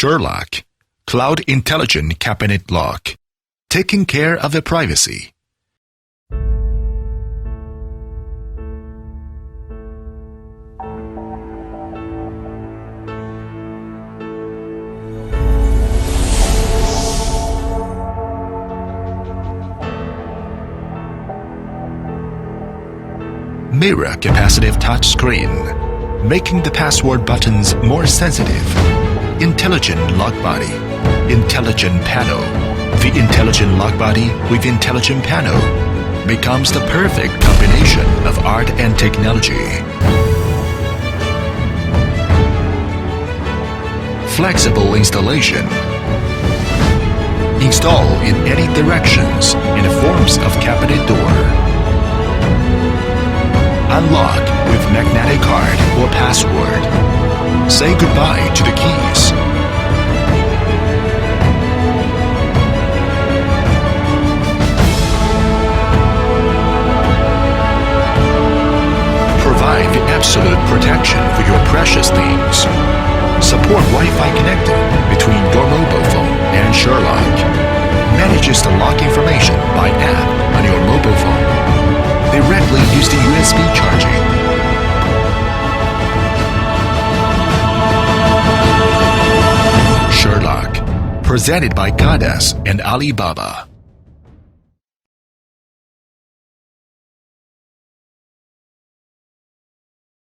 Sherlock, Cloud Intelligent Cabinet Lock, taking care of the privacy. Mirror capacitive touchscreen, making the password buttons more sensitive. Intelligent lock body, intelligent panel. The intelligent lock body with intelligent panel becomes the perfect combination of art and technology. Flexible installation. Install in any directions in the forms of cabinet door. Unlock with magnetic card or password. Say goodbye to the keys. Provide the absolute protection for your precious things. Support Wi-Fi connecting between your mobile phone and Sherlock. Manages the lock information by app on your mobile phone. Directly use the USB charging. Sherlock, presented by Kaadas and Alibaba.